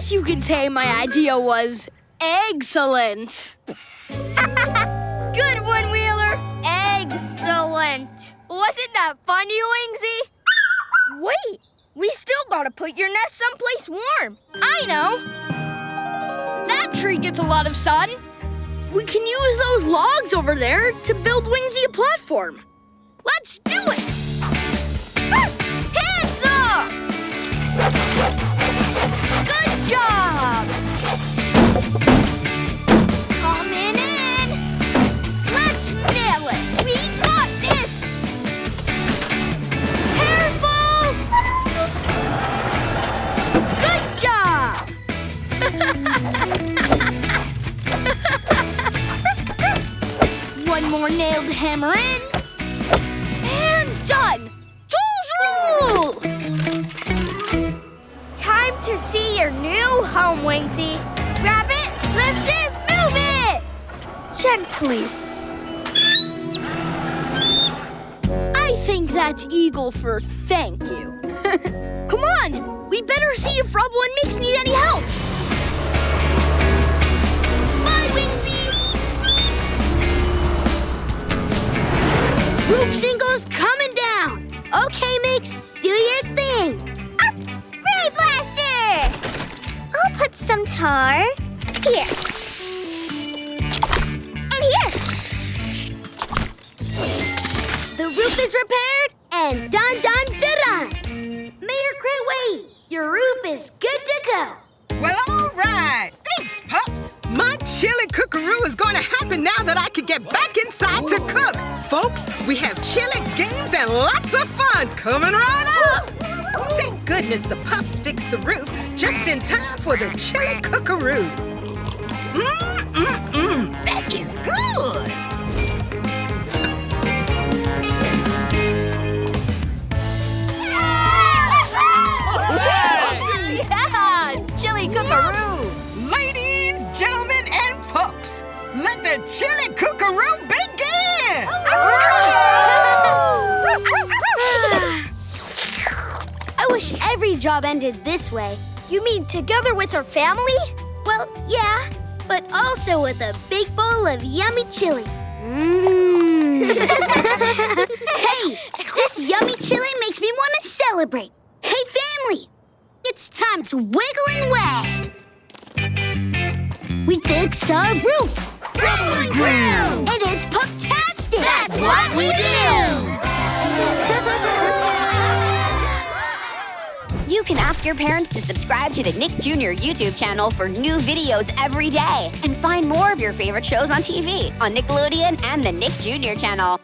guess you could say my idea was excellent. Good one, Wheeler. Excellent. Wasn't that funny, Wingsy? Wait, we still gotta put your nest someplace warm. I know. That tree gets a lot of sun. We can use those logs over there to build Wingsy a platform. Let's do it! Hands up! Good job! Coming in! Let's nail it! We got this! Careful! Good job! One more nail to hammer in. And done! Tools rule! Time to see your new home, Wingsy. Grab it, lift it, move it! Gently. I think that's eagle for thank you. Come on! We better see if Rubble and Mix need any help. Bye, Wingsy! Roof shingles coming down. Okay, Mix, do your thing. Spray blaster! I'll put some tar here. And here. The roof is repaired and done. Mayor Critway, your roof is good to go. Well, all right. Thanks, pups. My chili cookaroo is going to happen now that I can get back inside to cook. Folks, we have chili games and lots of fun coming right up. Thank goodness the pups fixed the roof just in time for the chili cookaroo. That is good. Yeah! Chili cookaroo! Ladies, gentlemen, and pups, let the chili cookaroo begin! I wish every job ended this way. You mean together with our family? Well, yeah, but also with a big bowl of yummy chili. Hey, this yummy chili makes me want to celebrate. Hey, family, it's time to wiggle and wag. We fixed our roof. Rubble Crew! And it's pup-tastic. That's what we do! You can ask your parents to subscribe to the Nick Jr. YouTube channel for new videos every day. And find more of your favorite shows on TV on Nickelodeon and the Nick Jr. channel.